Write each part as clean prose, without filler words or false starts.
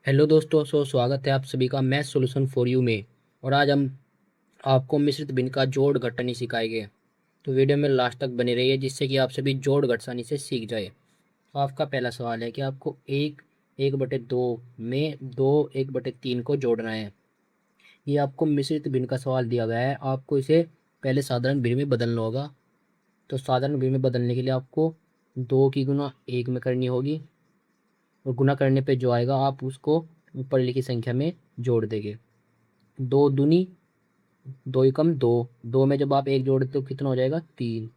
Hello दोस्तों, स्वागत है आप सभी का मैथ सॉल्यूशन फॉर यू में। और आज हम आपको मिश्रित भिन्न का जोड़ घटानी सिखाएंगे। तो वीडियो में लास्ट तक बने रहिए जिससे कि आप सभी जोड़ घटानी से सीख जाए। तो आपका पहला सवाल है कि आपको एक 1/2 में 2 1/3 को जोड़ना है। ये आपको मिश्रित भिन्न का सवाल दिया गया है, आपको इसे पहले साधारण भिन्न में बदलना होगा। तो साधारण भिन्न में बदलने के लिए आपको 2 की गुना 1 में करनी होगी, और गुना करने पे जो आएगा आप उसको ऊपर लिखी संख्या में जोड़ देंगे। 2 दूनी 2 एकम 2, 2 में जब आप एक जोड़ते तो कितना हो जाएगा 3।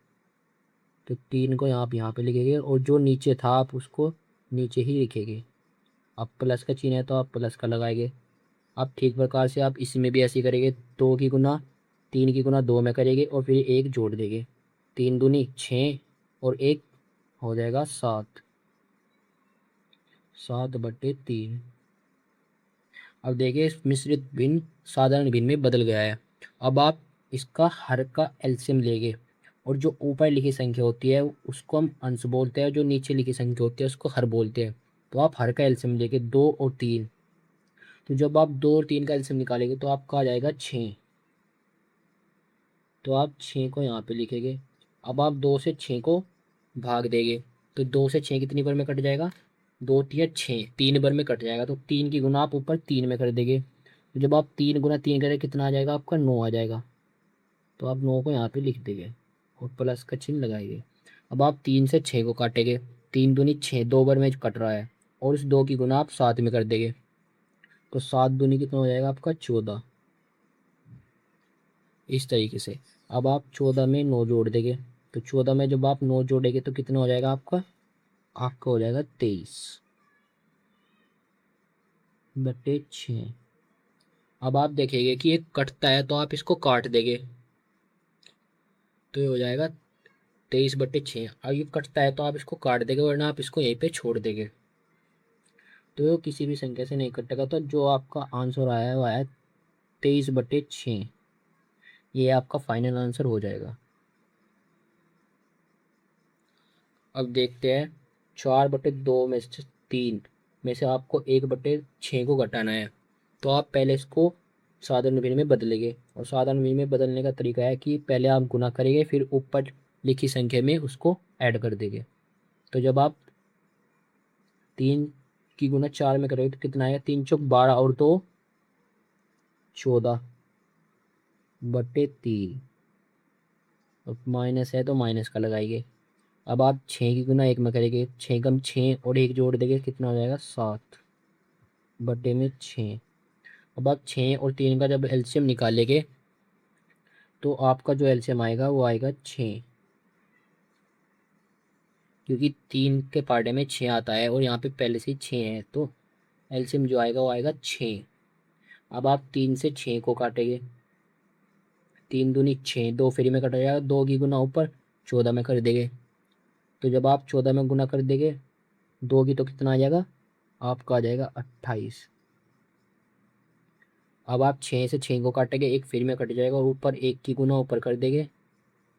तो 3 को आप यहाँ पे लिखेंगे, और जो नीचे था आप उसको नीचे ही लिखेंगे। अब प्लस का चिन्ह है तो आप प्लस का लगाएंगे। अब ठीक प्रकार से आप इसमें भी ऐसे ही करेंगे। 3 की गुना 2 में करेंगे और फिर एक जोड़ देंगे। 3 दूनी 6 और एक हो जाएगा 7। 7/3। अब देखिए मिश्रित भिन्न साधारण भिन्न में बदल गया है। अब आप इसका हर का एलसीएम लेंगे, और जो ऊपर लिखी संख्या होती है उसको हम अंश बोलते हैं, जो नीचे लिखी संख्या होती है उसको हर बोलते हैं। तो आप हर का एलसीएम लेंगे 2 और 3। तो जब आप 2 और 3 का एलसीएम निकालेंगे तो आपका आ जाएगा 6। तो आप 6 को यहाँ पे लिखेंगे। अब आप 2 से 6 को भाग देंगे, तो 2 से 6 कितनी बार में कट जाएगा, 2 तिया 6, 3 बार में कट जाएगा। तो 3 की गुना आप ऊपर 3 में कर देंगे। तो जब आप 3 गुना 3 करें कितना आ जाएगा आपका 9 आ जाएगा। तो आप 9 को यहाँ पे लिख देंगे और प्लस का चिन्ह लगाएंगे। अब आप 3 से 6 को काटेंगे। 3 दूनी 6, 2 बार में कट रहा है, और इस 2 की गुना आप 7 में कर देंगे। तो 7 दूनी कितना हो जाएगा आपका 14। इस तरीके से अब आप 14 में 9 जोड़ देंगे। तो 14 में जब आप 9 जोड़ेंगे तो कितना हो जाएगा आपका, आपका हो जाएगा 23/6। अब आप देखेंगे कि ये कटता है तो आप इसको काट देंगे, तो ये हो जाएगा 23/6। अब ये कटता है तो आप इसको काट देंगे, वरना आप इसको यहीं पे छोड़ देंगे। तो ये किसी भी संख्या से नहीं कटेगा। तो जो आपका आंसर आया है वो आया 23/6। ये आपका फाइनल आंसर हो जाएगा। अब देखते हैं 4/2 में से 3 में से आपको 1/6 को घटाना है। तो आप पहले इसको साधारण भिन्न में बदलेंगे, और साधारण भिन्न में बदलने का तरीका है कि पहले आप गुना करेंगे फिर ऊपर लिखी संख्या में उसको ऐड कर देंगे। तो जब आप 3 की गुना 4 में करेंगे तो कितना आएगा, 3 चौक 12 और 2 14/3। और माइनस है तो माइनस का लगाइए। अब आप 6 की गुना 1 में करेंगे, 6 कम 6 और एक जोड़ देंगे, कितना हो जाएगा 7/6। अब आप 6 और 3 का जब एलसीएम निकालेंगे तो आपका जो एलसीएम आएगा वो आएगा 6, क्योंकि 3 के पार्टे में 6 आता है और यहाँ पे पहले से ही 6 है, तो एलसीएम जो आएगा वो आएगा 6। अब आप 3 से 6 को काटेंगे। 3 दूनी 6, 2 फ्री में कटा जाएगा। 2 की गुना ऊपर 14 में कर देंगे। तो जब आप 14 में गुना कर देंगे 2 की तो कितना आ जाएगा, आपका आ जाएगा 28। अब आप 6 से 6 को काटेंगे, एक फिर में कट जाएगा और ऊपर 1 की गुना ऊपर कर देंगे,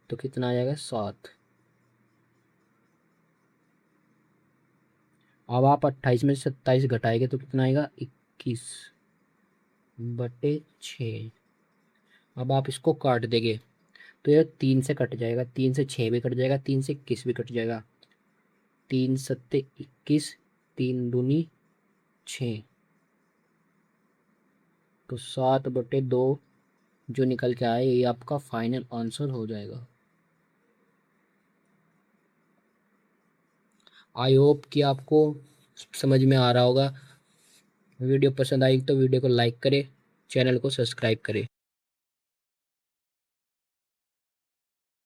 तो कितना आ जाएगा 7। अब आप 28 में से 27 घटाएंगे तो कितना आएगा 21/6। अब आप इसको काट देंगे तो ये 3 से कट जाएगा, 3 से 6 भी कट जाएगा, 3 से 21 भी कट जाएगा। 3 सत्ते 21, 3 दूनी 6। तो 7/2 जो निकल के आए ये आपका फाइनल आंसर हो जाएगा। आई होप कि आपको समझ में आ रहा होगा। वीडियो पसंद आई तो वीडियो को लाइक करें, चैनल को सब्सक्राइब करें।